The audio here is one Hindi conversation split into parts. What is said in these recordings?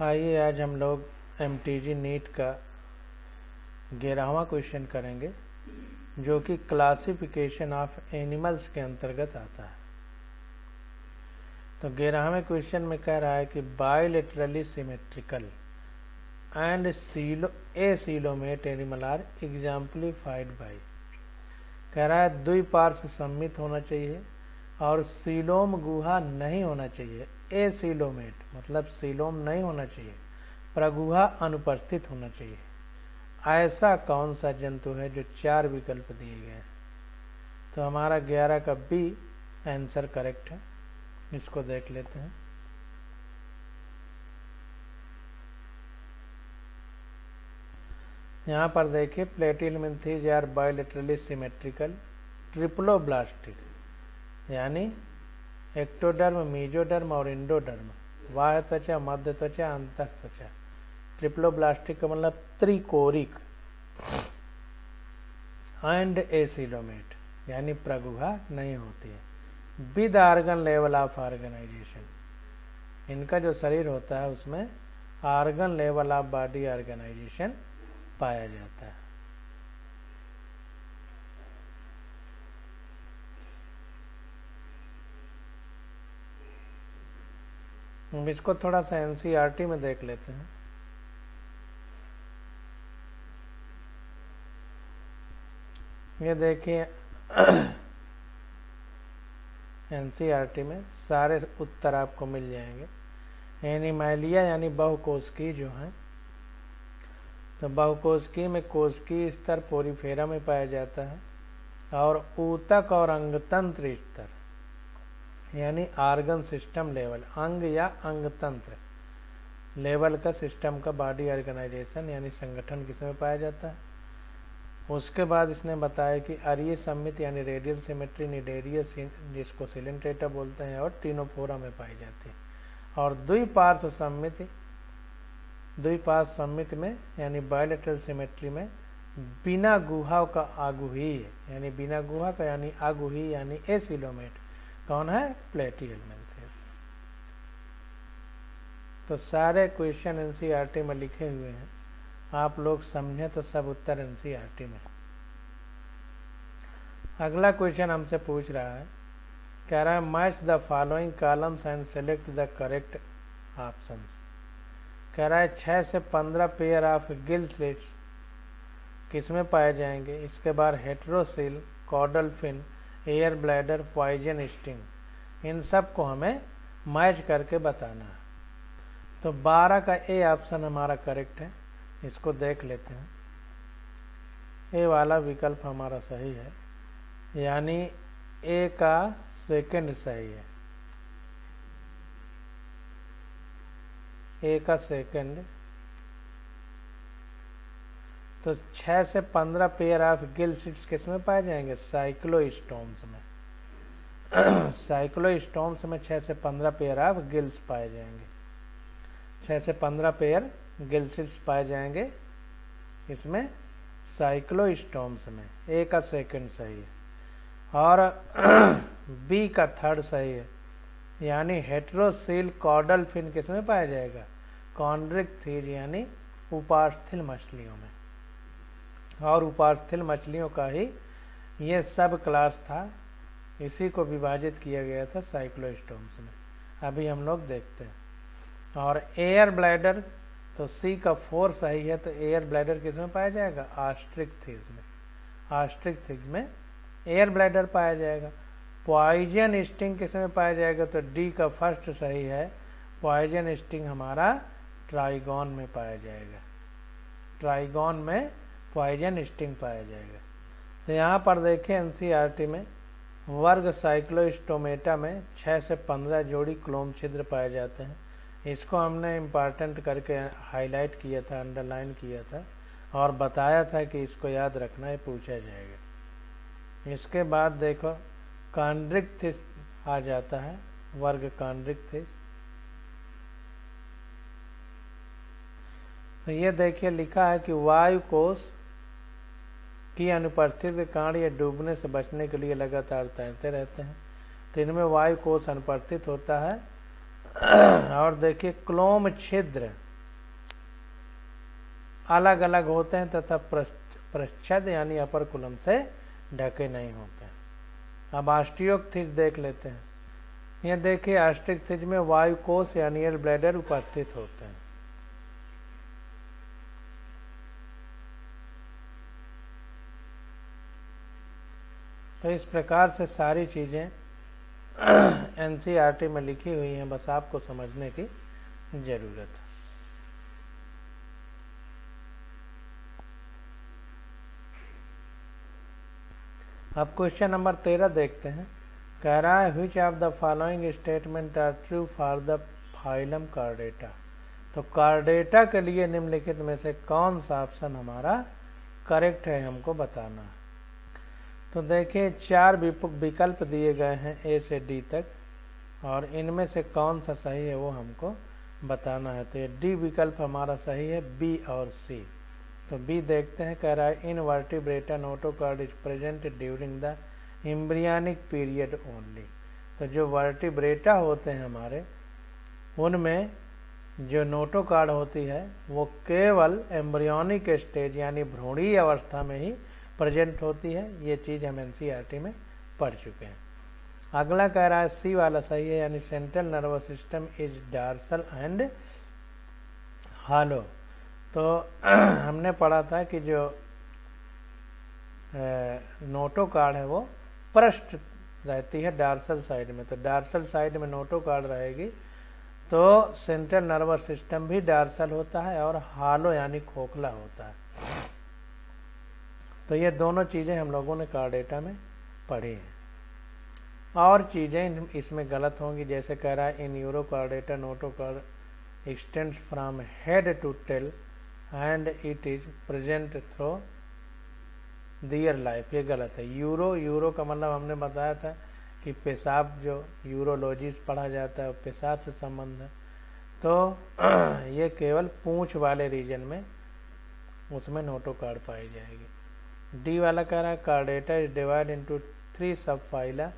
आइए आज हम लोग MTG नीट का 11वां क्वेश्चन करेंगे जो कि क्लासिफिकेशन ऑफ एनिमल्स के अंतर्गत आता है। तो 11वें क्वेश्चन में कह रहा है कि bilaterally symmetrical and acoelomate animal are exemplified by, कह रहा है द्विपार्श्व सममित होना चाहिए और सीलोम गुहा नहीं होना चाहिए। एसीलोमेट मतलब सीलोम नहीं होना चाहिए, प्रगुहा अनुपस्थित होना चाहिए। ऐसा कौन सा जंतु है जो 4 विकल्प दिए गए हैं। तो हमारा 11 का बी आंसर करेक्ट है। इसको देख लेते हैं। यहाँ पर देखिए प्लेटिहेल्मिन्थीज आर बायलेटरली सिमेट्रिकल ट्रिप्लोब्लास्टिक, यानी एक्टोडर्म, मीजोडर्म और इंडोडर्म, बाह्य त्वचा, मध्य त्वचा, अंतः त्वचा। ट्रिप्लोब्लास्टिक का मतलब त्रिकोरिक। एंड एसिलोमेट यानी प्रगुहा नहीं होती है। With organ level of organization, इनका जो शरीर होता है उसमें organ level of body organization पाया जाता है। हम इसको थोड़ा सा NCERT में देख लेते हैं। ये देखिए NCERT में सारे उत्तर आपको मिल जाएंगे। एनिमैलिया यानी बहुकोशिकी जो है, तो बहुकोशिकी में कोशिकी स्तर पोरीफेरा में पाया जाता है और ऊतक और अंगतंत्र स्तर यानी आर्गन सिस्टम लेवल, अंग या अंगतंत्र लेवल का सिस्टम का बॉडी ऑर्गेनाइजेशन यानी संगठन किसमें पाया जाता है। उसके बाद इसने बताया कि अरीय सममित यानी रेडियल सिमेट्री निडेरिया जिसको सिलेंट्रेटा बोलते हैं और टीनोफोरा में पाई जाती है। और द्विपार्श्व सम्मित में यानी बायलेटरल सिमेट्री में बिना गुहा का आगुही यानी बिना गुहा का यानी आगुही यानी एसिलोमेट कौन है, प्लेटिहेल्मिन्थीज। तो सारे क्वेश्चन NCERT में लिखे हुए हैं, आप लोग समझें तो सब उत्तर NCERT में। अगला क्वेश्चन हमसे पूछ रहा है, कह रहा है match the following columns and select the correct options. कह रहा है 6 से 15 पेयर ऑफ गिल स्लिट्स किसमें पाए जाएंगे। इसके बाद heterocercal, caudal fin, air bladder, poison sting, इन सब को हमें मैच करके बताना है। तो 12 का ए ऑप्शन हमारा करेक्ट है। इसको देख लेते हैं। ए वाला विकल्प हमारा सही है, यानी ए का सेकंड सही है। ए का सेकंड। तो 6 से 15 पेयर ऑफ गिल स्लिट्स किसमें पाए जाएंगे, साइक्लोस्टोम्स में। साइक्लोस्टोम्स में 6 से 15 पेयर ऑफ गिल्स पाए जाएंगे। 6 से 15 पेयर गिल स्लिट्स पाए जाएंगे इसमें साइक्लोस्टोम्स में। ए का सेकंड सही है और बी का थर्ड सही है, यानी हेट्रोसील कॉर्डल फिन किसमें पाया जाएगा, कॉन्ड्रिक्थिज यानी उपास्थल मछलियों में। और उपास्थल मछलियों का ही ये सब क्लास था, इसी को विभाजित किया गया था साइक्लोस्टोम्स में। अभी हम लोग देखते हैं। और एयर ब्लैडर, तो सी का 4 सही है। तो एयर ब्लैडर किसमें पाया जाएगा, ऑस्ट्रिक्थिज में। ऑस्ट्रिक्थिज में एयर ब्लैडर पाया जाएगा। पॉइजन स्टिंग किसमें पाया जाएगा, तो डी का फर्स्ट सही है। पॉइजन स्टिंग हमारा ट्राइगॉन में पाया जाएगा। ट्राइगॉन में पॉइजन स्टिंग पाया जाएगा। तो यहाँ पर देखें NCERT में वर्ग साइक्लोस्टोमेटा में 6 से 15 जोड़ी क्लोम छिद्र पाए जाते हैं। इसको हमने इम्पॉर्टेंट करके हाईलाइट किया था, अंडरलाइन किया था और बताया था कि इसको याद रखना है, पूछा जाएगा। इसके बाद देखो कॉन्ड्रिक्थिज आ जाता है, वर्ग कॉन्ड्रिक्थिज। तो ये देखिए लिखा है कि वायु कोश की अनुपस्थिति के कारण ये डूबने से बचने के लिए लगातार तैरते रहते हैं। तो इनमें वायु कोश अनुपस्थित होता है और देखिए क्लोम छिद्र अलग अलग होते हैं तथा पृष्ठद यानी अपर कुलम से ढके नहीं होते हैं। अब ऑस्टियोक्थिज देख लेते हैं। यह देखिए ऑस्टियोक्थिज में वायु कोश यानी एयर ब्लैडर उपस्थित होते हैं। तो इस प्रकार से सारी चीजें एनसीईआरटी में लिखी हुई हैं, बस आपको समझने की जरूरत है। अब क्वेश्चन नंबर 13 देखते हैं। कह रहा है which of the following statement are true for the phylum Chordata. तो कार्डेटा के लिए निम्नलिखित में से कौन सा ऑप्शन हमारा करेक्ट है, हमको बताना है। तो देखिए 4 विकल्प दिए गए हैं ए से डी तक, और इनमें से कौन सा सही है वो हमको बताना है। तो ये डी विकल्प हमारा सही है, बी और सी। तो बी देखते हैं। कह रहा है in vertebrata notochord is present during the embryonic period only. तो जो वर्टिब्रेटा होते हैं हमारे, उनमें जो नोटोकॉर्ड होती है वो केवल एम्ब्रियनिक स्टेज यानी भ्रूणीय अवस्था में ही प्रेजेंट होती है। ये चीज हम एनसीईआरटी में पढ़ चुके हैं। अगला कह रहा है सी वाला सही है, यानी central nervous system is dorsal and hollow. तो हमने पढ़ा था कि जो नोटोकॉर्ड है वो पृष्ठ रहती है डार्सल साइड में। तो डार्सल साइड में नोटोकॉर्ड रहेगी, तो सेंट्रल नर्वस सिस्टम भी डार्सल होता है और हॉलो यानी खोखला होता है। तो ये दोनों चीजें हम लोगों ने कार्डेटा में पढ़ी हैं। और चीजें इसमें गलत होंगी, जैसे कह रहा है in urochordata notochord extends from head to tail and it is present through their life. ये गलत है। यूरो का मतलब हमने बताया था कि पेशाब, जो यूरोलॉजी पढ़ा जाता है पेशाब से संबंध है। तो ये केवल पूंछ वाले रीजन में उसमें नोटोकॉर्ड पाई जाएगी। डी वाला कह रहा है chordata is divide into 3 sub phyla,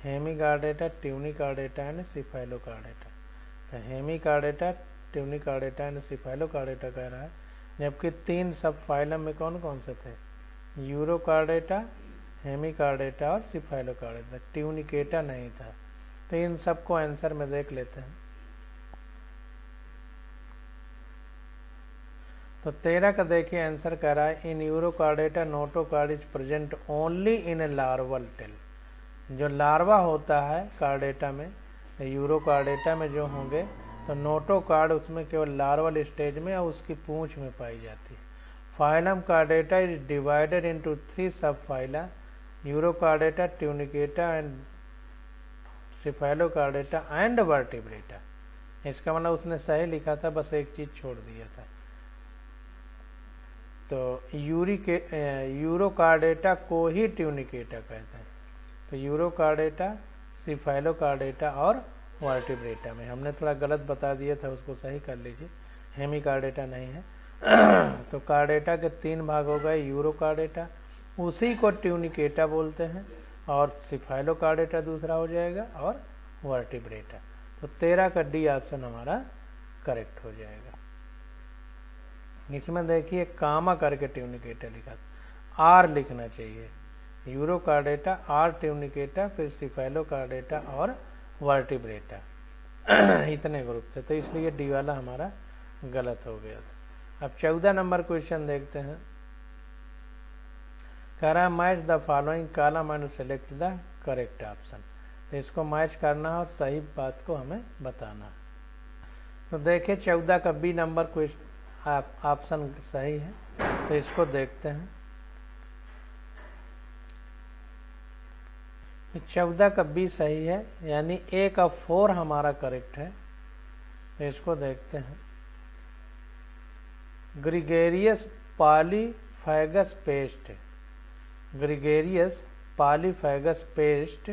hemichordata, tunichordata and cephalochordata. तो हेमिकार्डेटा, ट्यूनिकार्डेटा एंड सिफाइलोकार्डेटा कह रहा है, जबकि 3 सब फाइलम में कौन कौन से थे? यूरोकार्डेटा, हेमिकार्डेटा और सिफाइलोकार्डेटा। ट्यूनिकेटा नहीं था। तो इन सबको आंसर में देख लेते हैं। तो 13 का देखिए आंसर कह रहा है in urochordata notochord is present only in a larval tail. जो लार्वा होता है कार्डेटा में, यूरोकार्डेटा में जो होंगे, तो नोटोकॉर्ड उसमें केवल लार्वल स्टेज में और उसकी पूंछ में पाई जाती है। Phylum chordata is divided into 3 sub phyla, urochordata, tunicata and cephalochordata and vertebrata. इसका मतलब उसने सही लिखा था, बस एक चीज छोड़ दिया था। तो यूरोकार्डेटा को ही ट्यूनिकेटा कहते हैं। तो यूरोकार्डेटा, सिफाइलोकार्डेटा और वर्टिब्रेटा में हमने थोड़ा गलत बता दिया था, उसको सही कर लीजिए। हेमिकार्डेटा नहीं है। तो कार्डेटा के 3 भाग हो गए। यूरोकार्डेटा, उसी को ट्यूनिकेटा बोलते हैं, और सिफाइलोकार्डेटा दूसरा हो जाएगा, और वर्टिब्रेटा। तो 13 का डी ऑप्शन हमारा करेक्ट हो जाएगा। इसमें देखिए कामा करके ट्यूनिकेटा लिखा था, आर लिखना चाहिए। यूरोकार्डेटा, आर ट्यूनिकेटा, फिर सिफाइलोकार्डेटा और वर्टिब्रेटा। इतने ग्रुप थे, तो इसलिए डी वाला हमारा गलत हो गया था। अब 14 नंबर क्वेश्चन देखते हैं। कह रहा है match the following column and select the correct option. तो इसको मैच करना है और सही बात को हमें बताना है। तो देखिए 14 का बी नंबर क्वेश्चन ऑप्शन सही है, तो इसको देखते हैं। 14 का बी सही है, यानी ए का 4 हमारा करेक्ट है। तो इसको देखते हैं। Gregarious polyphagous pest, gregarious polyphagous pest.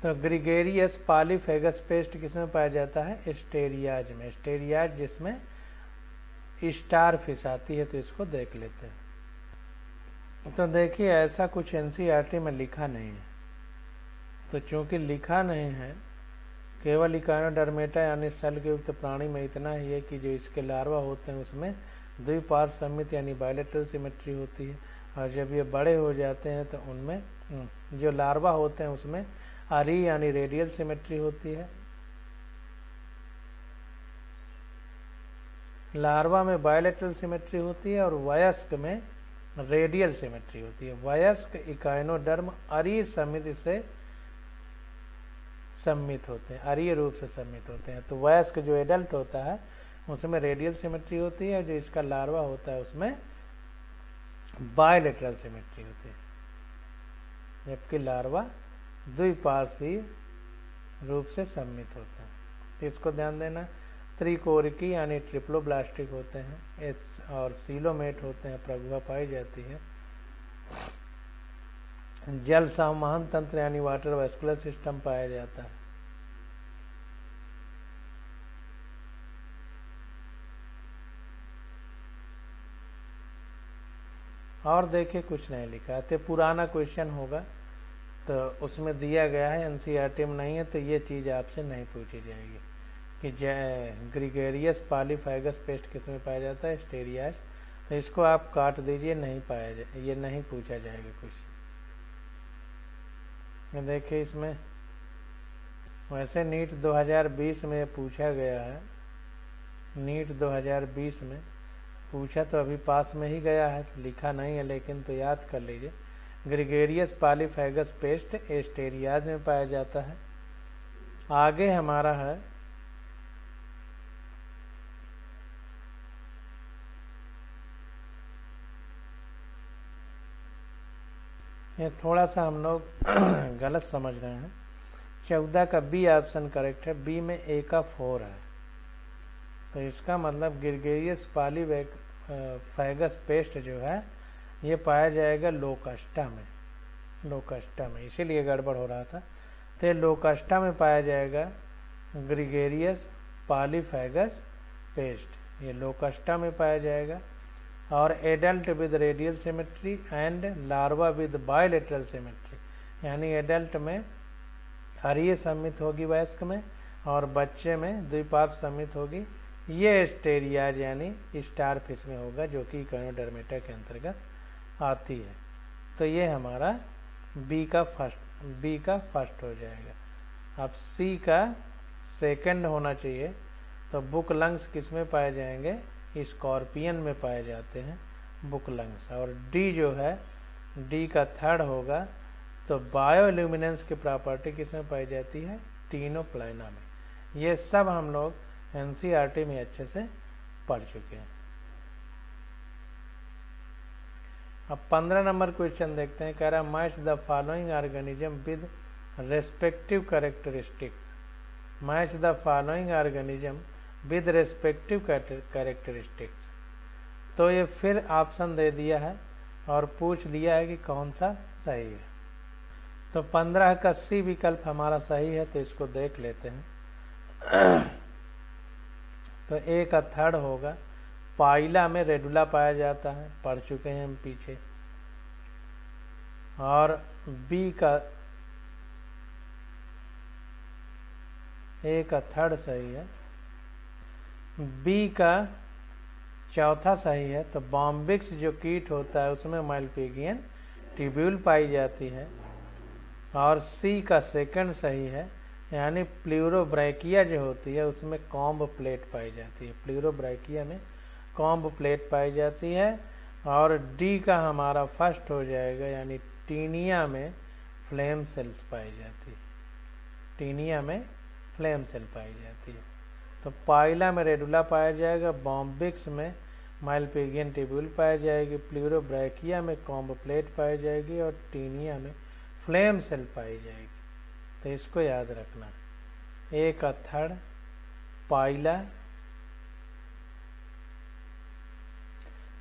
तो ग्रिगेरियस पॉलीफैगस पेस्ट किसमें पाया जाता है? स्टेरियाज में। स्टेरियाज जिसमें स्टार फिश आती है। तो इसको देख लेते हैं। तो देखिए ऐसा कुछ एनसीईआरटी में लिखा नहीं है। तो चूंकि लिखा नहीं है, केवल इकानोडर्मेटा यानी सल के युक्त प्राणी में इतना ही है कि जो इसके लार्वा होते हैं उसमें द्विपार्श्व सममित यानी बायलेटरल सिमेट्री होती है। और जब ये बड़े हो जाते हैं तो उनमें जो लार्वा होते हैं उसमें आरी यानी रेडियल सिमेट्री होती है। लार्वा में बायलेटरल सिमेट्री होती है और वयस्क में रेडियल सिमेट्री होती है। वयस्क इकाइनोडर्म अरीय समिति से सम्मित होते हैं, अरीय रूप से सम्मित होते हैं। तो वयस्क जो एडल्ट होता है उसमें रेडियल सिमेट्री होती है, जो इसका लार्वा होता है उसमें बायलेटरल सिमेट्री होती है, जबकि लार्वा द्विपार्श्वीय रूप से सम्मित होता है। तो इसको ध्यान देना। त्रिकोरिकी यानी ट्रिप्लोब्लास्टिक होते हैं और सीलोमेट होते हैं, प्रगुहा पाई जाती है। जल संवहन तंत्र यानी वाटर वेस्कुलर सिस्टम पाया जाता है। और देखिए कुछ नहीं लिखा है, पुराना क्वेश्चन होगा तो उसमें दिया गया है, एनसीईआरटी में नहीं है, तो ये चीज़ आपसे नहीं पूछी जाएगी कि ग्रिगेरियस पॉलीफैगस पेस्ट किसमें पाया जाता है, स्टेरियास। तो इसको आप काट दीजिए, नहीं पाया जाए, ये नहीं पूछा जाएगा कुछ। देखिए इसमें वैसे नीट 2020 में पूछा गया है, नीट 2020 में पूछा तो अभी पास में ही गया है, तो लिखा नहीं है, लेकिन तो याद कर लीजिए। ग्रिगेरियस पॉलीफैगस पेस्ट एस्टेरियाज में पाया जाता है। आगे हमारा है ये थोड़ा सा हम लोग गलत समझ रहे हैं। 14 का बी ऑप्शन करेक्ट है, बी में ए का 4 है, तो इसका मतलब ग्रिगेरियस पॉलीफैगस पेस्ट जो है ये पाया जाएगा लोकास्टा में, लोकास्टा में, इसीलिए गड़बड़ हो रहा था। तो ये लोकास्टा में पाया जाएगा ग्रिगेरियस पॉलीफैगस पेस्ट, ये लोकास्टा में पाया जाएगा। और adult with radial symmetry and larva with bilateral symmetry, यानी एडल्ट में अरीय सम्मित होगी वयस्क में, और बच्चे में द्विपार्श्व सम्मित होगी। ये स्टेरियाज यानी स्टार फिश में होगा, जो कि इकोनोडर्मेटा के अंतर्गत आती है। तो ये हमारा बी का फर्स्ट हो जाएगा। अब सी का सेकंड होना चाहिए। तो बुक लंग्स किस में पाए जाएंगे, स्कॉर्पियन में पाए जाते हैं बुक लंग्स। और डी जो है, डी का थर्ड होगा। तो बायोल्यूमिनेंस की प्रॉपर्टी किस में पाई जाती है, टीनोप्लाइना में। ये सब हम लोग एनसीईआरटी में अच्छे से पढ़ चुके हैं। अब 15 नंबर क्वेश्चन देखते हैं। कह रहा है match the following organism with respective characteristics, match the following organism with respective characteristics. तो ये फिर ऑप्शन दे दिया है और पूछ लिया है कि कौन सा सही है। तो 15 का सी विकल्प हमारा सही है, तो इसको देख लेते हैं। तो ए का थर्ड होगा। पाइला में रेडुला पाया जाता है, पढ़ चुके हैं हम पीछे। और बी का, ए का थर्ड सही है, बी का चौथा सही है। तो बॉम्बिक्स जो कीट होता है उसमें मालपीगियन ट्यूब्यूल पाई जाती है। और सी का सेकंड सही है, यानी प्लूरोब्रैकिया जो होती है उसमें कॉम्ब प्लेट पाई जाती है, प्लूरोब्रैकिया में कॉम्ब प्लेट पाई जाती है। और डी का हमारा फर्स्ट हो जाएगा, यानी टीनिया में फ्लेम सेल्स पाई जाती है, टीनिया में फ्लेम सेल पाई जाती है। तो पाइला में रेडुला पाया जाएगा, बॉम्बिक्स में मालपीगियन ट्यूब्यूल पाई जाएगी, प्लूरोब्रैकिया में कॉम्ब प्लेट पाई जाएगी, और टीनिया में फ्लेम सेल पाई जाएगी। तो इसको याद रखना। ए का थर्ड पाइला,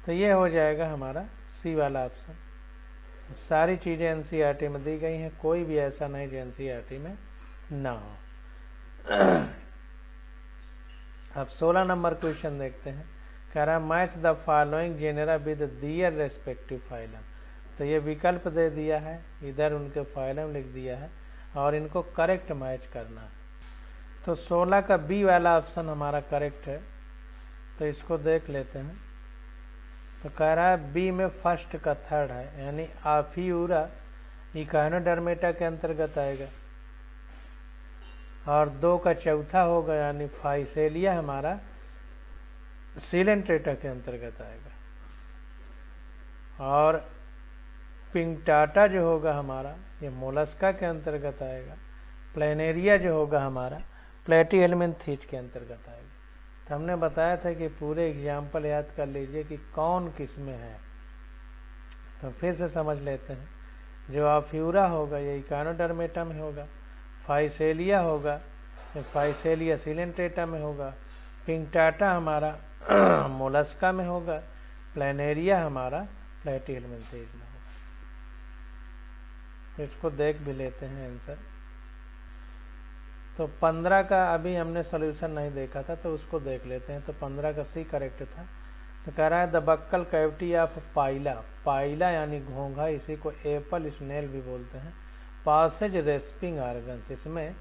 तो ये हो जाएगा हमारा सी वाला ऑप्शन। सारी चीजें एनसीईआरटी में दी गई हैं, कोई भी ऐसा नहीं जो एनसीईआरटी में ना हो। अब 16 नंबर क्वेश्चन देखते हैं। कह रहा है match the following genera with their respective phylum. तो ये विकल्प दे दिया है, इधर उनके फाइलम लिख दिया है, और इनको करेक्ट मैच करना है। तो 16 का बी वाला ऑप्शन हमारा करेक्ट है, तो इसको देख लेते हैं। तो कह रहा है बी में फर्स्ट का थर्ड है, यानी आफियूरा इकाइनोडर्मेटा के अंतर्गत आएगा, और 2 का चौथा होगा यानी फाइसेलिया हमारा सिलेंट्रेटा के अंतर्गत आएगा, और पिंगटाटा जो होगा हमारा ये मोलस्का के अंतर्गत आएगा, प्लेनेरिया जो होगा हमारा प्लेटीहेल्मिन्थीज के अंतर्गत आएगा। तो हमने बताया था कि पूरे एग्जाम्पल याद कर लीजिए कि कौन किस में है। तो फिर से समझ लेते हैं, जो आफ्यूरा होगा ये इकाइनोडर्मेटा में होगा, फाइसेलिया होगा ये फाइसेलिया सिलेंट्रेटा में होगा, पिंगटाटा हमारा मोलस्का में होगा, प्लेनेरिया हमारा प्लेटीहेल्मिन्थीज में होगा। तो इसको देख भी लेते हैं आंसर। तो 15 का अभी हमने सॉल्यूशन नहीं देखा था, तो उसको देख लेते हैं। तो 15 का सी करेक्ट था। तो कह रहा है द बक्कल कैविटी ऑफ पाइला, पाइला यानी घोंघा, इसी को एप्पल स्नेल भी बोलते हैं, पासेज रेस्पिंग ऑर्गन्स, इसमें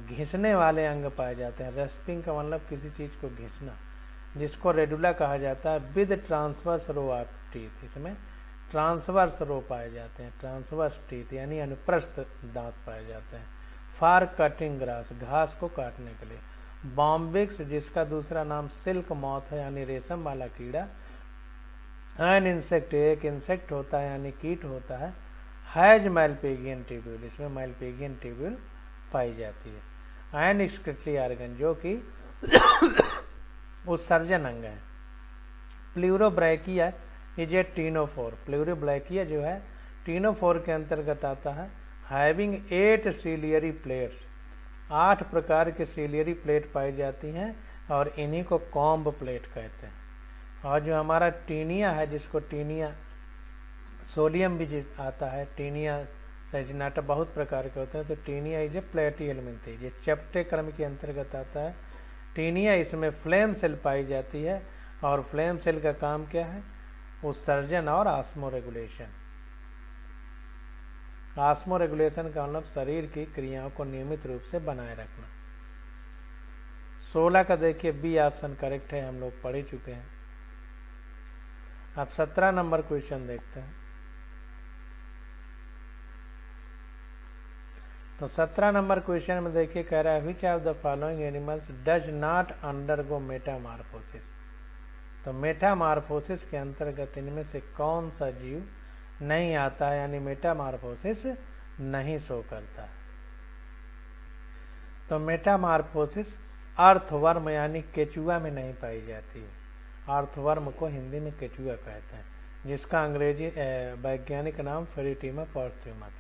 घिसने वाले अंग पाए जाते हैं। रेस्पिंग का मतलब किसी चीज को घिसना, जिसको रेडुला कहा जाता है, with transverse row of teeth, इसमें ट्रांसवर्स रो पाए जाते हैं, ट्रांसवर्स टीथ यानी अनुप्रस्थ दांत पाए जाते हैं। फॉर कटिंग ग्रास, घास को काटने के लिए। बॉम्बिक्स, जिसका दूसरा नाम सिल्क मॉथ है यानी रेशम वाला कीड़ा। एन इंसेक्ट, एक इंसेक्ट होता है यानी कीट होता है। हैज माइलपेगियन ट्यूब्यूल, इसमें माइलपेगियन ट्यूब्यूल पाई जाती है। एन एक्सक्रीटरी ऑर्गन, जो कि उत्सर्जन अंग है। Pleurobrachia is a ctenophore, Pleurobrachia जो है टीनोफोर के अंतर्गत आता है। हैविंग 8 सीलियरी प्लेट्स, 8 प्रकार के सीलियरी प्लेट पाई जाती हैं, और इन्हीं को कॉम्ब प्लेट कहते हैं। और जो हमारा टीनिया है, जिसको टीनिया सोडियम भी आता है, टीनिया सैजिनाटा, बहुत प्रकार के होते हैं। तो टीनिया इज ए प्लेटीहेल्मिन्थीज, ये चैप्टे क्रम के अंतर्गत आता है। टीनिया, इसमें फ्लेम सेल पाई जाती है, और फ्लेम सेल का काम क्या है? उत्सर्जन और ऑस्मो रेगुलेशन। ऑस्मो रेगुलेशन का मतलब शरीर की क्रियाओं को नियमित रूप से बनाए रखना। 16 का देखिए बी ऑप्शन करेक्ट है, हम लोग पढ़ ही चुके हैं। अब 17 नंबर क्वेश्चन देखते हैं। तो 17 नंबर क्वेश्चन में देखिए कह रहा है which of the following animals does not undergo Metamorphosis. तो मेटामॉर्फोसिस के अंतर्गत इनमें से कौन सा जीव नहीं आता है, यानी मेटामॉर्फोसिस नहीं शो करता। तो मेटामॉर्फोसिस अर्थवर्म यानी केचुआ में नहीं पाई जाती है। अर्थवर्म को हिंदी में केचुआ कहते हैं, जिसका अंग्रेजी वैज्ञानिक नाम फेरिटीमा पॉर्थ्यूमस।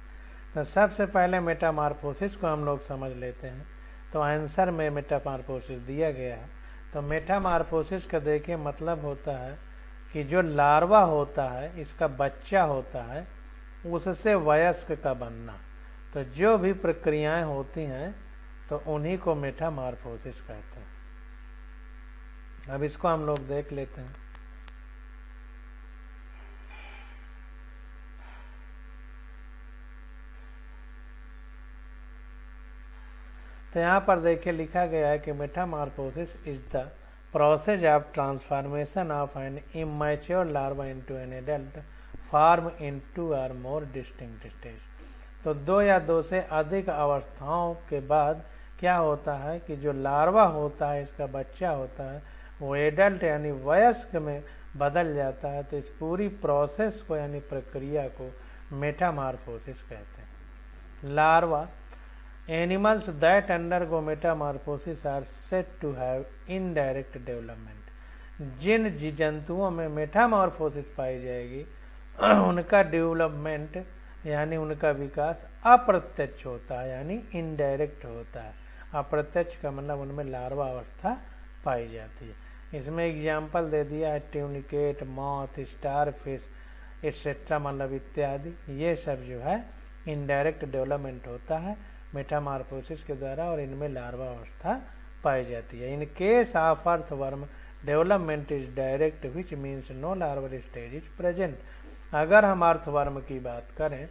तो सबसे पहले मेटामॉर्फोसिस को हम लोग समझ लेते हैं। तो आंसर में मेटामॉर्फोसिस दिया गया है। तो मेटामॉर्फोसिस का देखिए मतलब होता है कि जो लार्वा होता है, इसका बच्चा होता है, उससे वयस्क का बनना। तो जो भी प्रक्रियाएं होती हैं तो उन्हीं को मेटामॉर्फोसिस कहते हैं। अब इसको हम लोग देख लेते हैं। तो यहाँ पर देखिए लिखा गया है कि Metamorphosis is the process of transformation of an immature larva into an adult form into or more distinct stage। तो 2 या 2 से अधिक अवस्थाओं के बाद क्या होता है कि जो लार्वा होता है, इसका बच्चा होता है, वो एडल्ट यानी वयस्क में बदल जाता है। तो इस पूरी प्रोसेस को यानी प्रक्रिया को मेटामॉर्फोसिस कहते हैं। Larva Animals that undergo metamorphosis are said to have indirect development। जिन जंतुओं में मेटामॉर्फोसिस पाई जाएगी उनका डेवलपमेंट यानी उनका विकास अप्रत्यक्ष होता है, यानी इनडायरेक्ट होता है। अप्रत्यक्ष का मतलब उनमें लार्वा अवस्था पाई जाती है। इसमें एग्जाम्पल दे दिया है ट्यूनिकेट, मॉथ, स्टारफिश एटसेट्रा, मतलब इत्यादि। ये सब जो है इनडायरेक्ट डेवलपमेंट होता है मेटामॉर्फोसिस के द्वारा, और इनमें लार्वा अवस्था पाई जाती है। In case of earthworm development is direct which means no larval stage is present. अगर हम अर्थवर्म की बात करें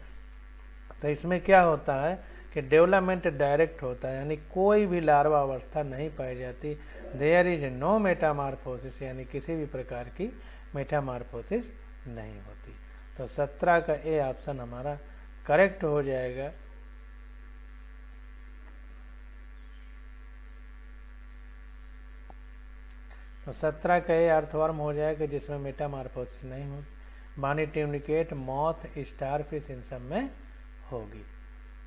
तो इसमें क्या होता है कि डेवलपमेंट डायरेक्ट होता है, यानी कोई भी लार्वा अवस्था नहीं पाई जाती। देयर इज नो मेटामार्फोसिस, यानी किसी भी प्रकार की मेटामार्फोसिस नहीं होती। तो 17 का ए ऑप्शन हमारा करेक्ट हो जाएगा। तो 17 का ए अर्थवर्म हो जाएगा जिसमें मेटामार्फोसिस नहीं होगी। बानी ट्यूनिकेट, मॉथ, स्टारफिश इन सब में होगी।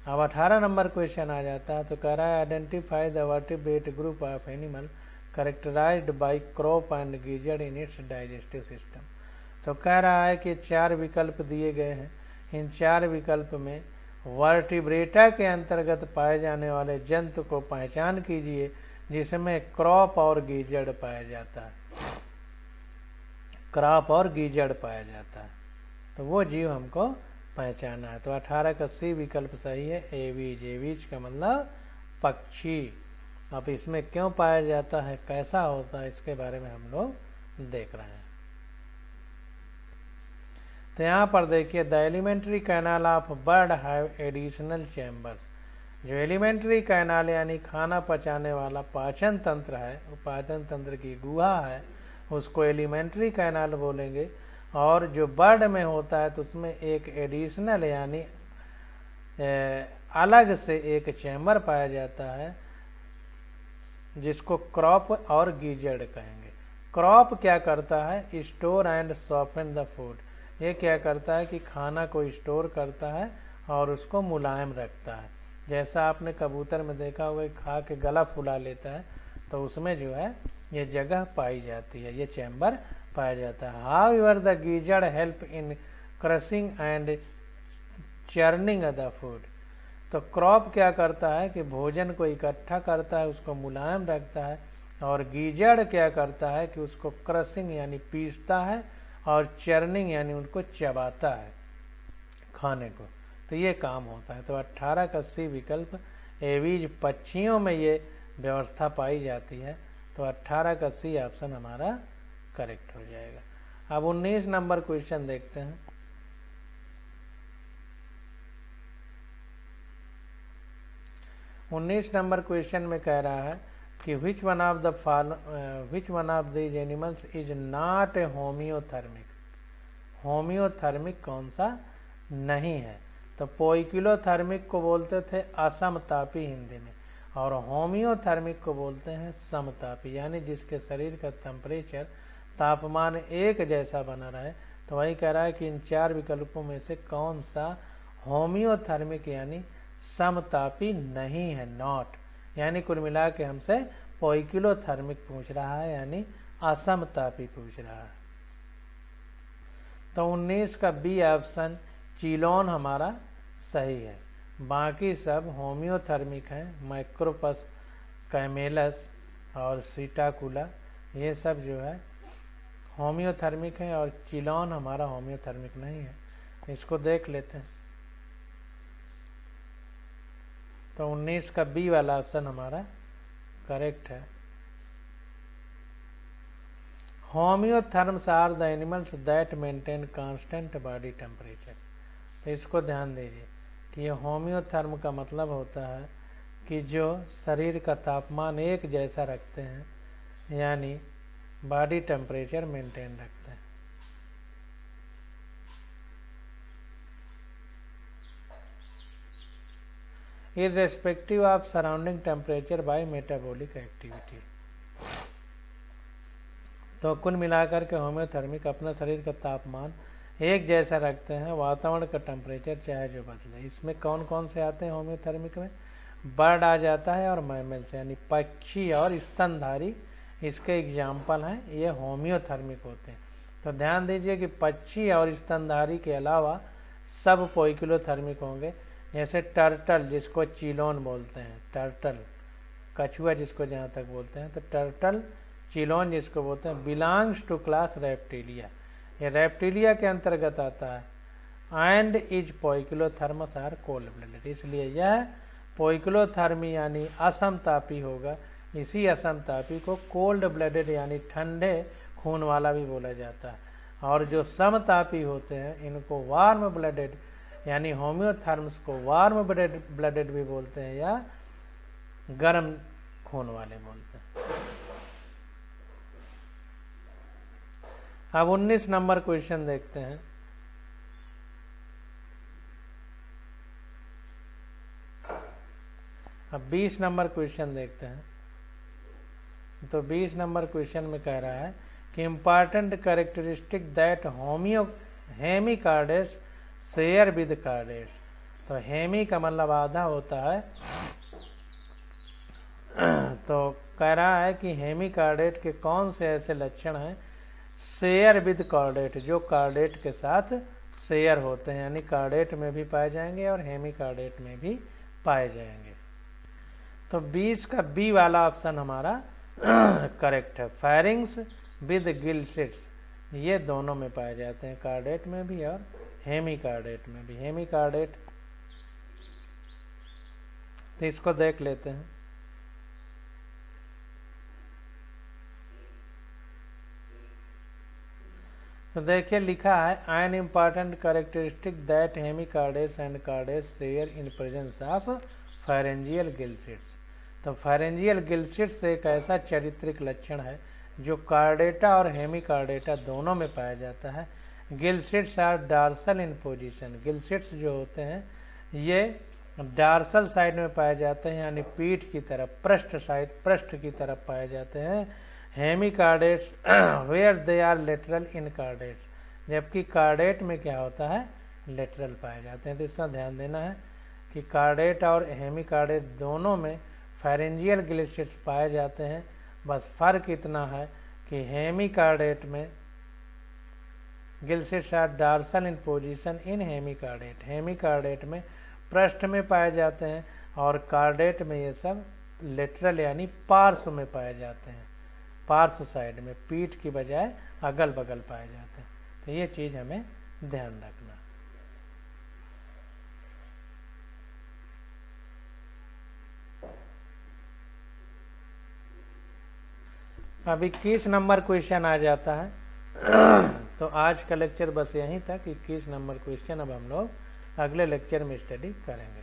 अब 18 नंबर क्वेश्चन आ जाता है। तो कह रहा है identify the vertebrate group of animal characterized by crop and gizzard in its digestive system. तो कह रहा है कि 4 विकल्प दिए गए हैं। इन 4 विकल्प में वर्टिब्रेटा के अंतर्गत पाए जाने वाले जंतु को पहचान कीजिए जिसमें क्रॉप और गीजड़ पाया जाता है। क्रॉप और गीजड़ पाया जाता है, तो वो जीव हमको पहचाना है। तो 18 का सी विकल्प सही है, एवीज। एवीज का मतलब पक्षी। अब इसमें क्यों पाया जाता है, कैसा होता है, इसके बारे में हम लोग देख रहे हैं। तो यहाँ पर देखिए, the alimentary canal of bird have additional chambers. जो एलिमेंट्री कैनाल यानी खाना पचाने वाला पाचन तंत्र है, वो पाचन तंत्र की गुहा है, उसको एलिमेंट्री कैनाल बोलेंगे। और जो बर्ड में होता है तो उसमें एक एडिशनल यानी अलग से एक चैम्बर पाया जाता है जिसको क्रॉप और गीजड़ कहेंगे। क्रॉप क्या करता है, store and soften the food. ये क्या करता है कि खाना को स्टोर करता है और उसको मुलायम रखता है। जैसा आपने कबूतर में देखा होगा, खा के गला फुला लेता है, तो उसमें जो है ये जगह पाई जाती है, ये चैम्बर पाया जाता है। हाउएवर द गीजड़ help in crushing and churning the food. तो क्रॉप क्या करता है कि भोजन को इकट्ठा करता है, उसको मुलायम रखता है, और गीजड़ क्या करता है कि उसको क्रशिंग यानी पीसता है और चर्निंग यानी उनको चबाता है खाने को। तो ये काम होता है। तो 18 का सी विकल्प, एवीज पक्षियों में ये व्यवस्था पाई जाती है। तो 18 का सी ऑप्शन हमारा करेक्ट हो जाएगा। अब 19 नंबर क्वेश्चन देखते हैं। उन्नीस नंबर क्वेश्चन में कह रहा है कि which one of these animals is not a homeothermic. Homeothermic कौन सा नहीं है। तो पोइकिलोथर्मिक को बोलते थे असमतापी हिंदी में, और होम्योथर्मिक को बोलते हैं समतापी, यानी जिसके शरीर का टेम्परेचर तापमान एक जैसा बना रहे। तो वही कह रहा है कि इन 4 विकल्पों में से कौन सा होम्योथर्मिक यानी समतापी नहीं है, नॉट। यानी कुल मिला के हमसे पोइकिलोथर्मिक पूछ रहा है, यानी असमतापी पूछ रहा है। तो 19 का बी ऑप्शन चिलोन हमारा सही है। बाकी सब होम्योथर्मिक हैं, माइक्रोपस, कैमेलस और सीटाकुला, ये सब जो है होम्योथर्मिक है, और चिलोन हमारा होम्योथर्मिक नहीं है। इसको देख लेते हैं। तो 19 का बी वाला ऑप्शन हमारा करेक्ट है। Homeotherms are the animals that maintain constant body temperature. तो इसको ध्यान दीजिए कि ये होम्योथर्म का मतलब होता है कि जो शरीर का तापमान एक जैसा रखते हैं, यानी बॉडी टेम्परेचर मेंटेन रखते हैं। Irrespective of surrounding temperature by metabolic activity. तो कुल मिलाकर के होम्योथर्मिक अपना शरीर का तापमान एक जैसा रखते हैं, वातावरण का टेम्परेचर चाहे जो बदले। इसमें कौन कौन से आते हैं होम्योथर्मिक में, बर्ड आ जाता है और मैमल्स यानी पक्षी और स्तनधारी इसके एग्जाम्पल हैं, ये होम्योथर्मिक होते हैं। तो ध्यान दीजिए कि पक्षी और स्तनधारी के अलावा सब पोइकिलोथर्मिक होंगे। जैसे टर्टल जिसको चिलोन बोलते हैं, टर्टल, कछुआ जिसको जहाँ तक बोलते हैं, तो टर्टल चिलोन जिसको बोलते हैं, बिलोंग्स टू क्लास रेप्टिलिया। ये रेप्टिलिया के अंतर्गत आता है। And is poikilothermous or cold blooded, इसलिए यह पोइकिलोथर्मी यानी असमतापी होगा। इसी असमतापी को कोल्ड ब्लडेड यानी ठंडे खून वाला भी बोला जाता है। और जो समतापी होते हैं इनको वार्म ब्लडेड यानी होम्योथर्म्स को वार्म ब्लडेड भी बोलते हैं या गर्म खून वाले बोलते हैं। अब 19 नंबर क्वेश्चन देखते हैं। अब 20 नंबर क्वेश्चन देखते हैं। तो 20 नंबर क्वेश्चन में कह रहा है कि important characteristic that hemichordates share with chordates. तो हेमी का मतलब आधा होता है। तो कह रहा है कि हेमिकार्डेट के कौन से ऐसे लक्षण हैं शेयर विद कार्डेट, जो कार्डेट के साथ शेयर होते हैं, यानी कार्डेट में भी पाए जाएंगे और हेमिकार्डेट में भी पाए जाएंगे। तो 20 का बी वाला ऑप्शन हमारा करेक्ट है। फायरिंग्स विद गिल्सिट्स, ये दोनों में पाए जाते हैं, कार्डेट में भी और हेमिकार्डेट में भी। हेमिकार्डेट, तो इसको देख लेते हैं। तो देखिए लिखा है an important characteristic that hemichordates and chordates share in presence of pharyngeal gill slits. तो फायरेंजियल गिल्सिट्स एक ऐसा चारित्रिक लक्षण है जो कार्डेटा और हेमिकार्डेटा दोनों में पाया जाता है। गिल्सिट्स आर डार्सल इन पोजीशन। गिल्सिट्स जो होते हैं ये डार्सल साइड में पाए जाते हैं, यानी पीठ की तरफ, पृष्ठ साइड, पृष्ठ की तरफ पाए जाते हैं। Hemichordates where they are lateral in chordates, जबकि कार्डेट में क्या होता है, लेटरल पाए जाते हैं। तो इसका ध्यान देना है कि कार्डेट और हेमिकार्डेट दोनों में फायरेंजियल गिल्सिट्स पाए जाते हैं। बस फर्क इतना है कि हेमिकार्डेट में gill slits are dorsal in position in hemichordate. Hemichordate में पृष्ठ में पाए जाते हैं और कार्डेट में ये सब लेटरल यानी पार्श्व में पाए जाते हैं, पार्श्व साइड में, पीठ की बजाय अगल बगल पाए जाते हैं। तो ये चीज हमें ध्यान रखना। अब 21 नंबर क्वेश्चन आ जाता है। तो आज का लेक्चर बस यहीं तक। 21 नंबर क्वेश्चन अब हम लोग अगले लेक्चर में स्टडी करेंगे।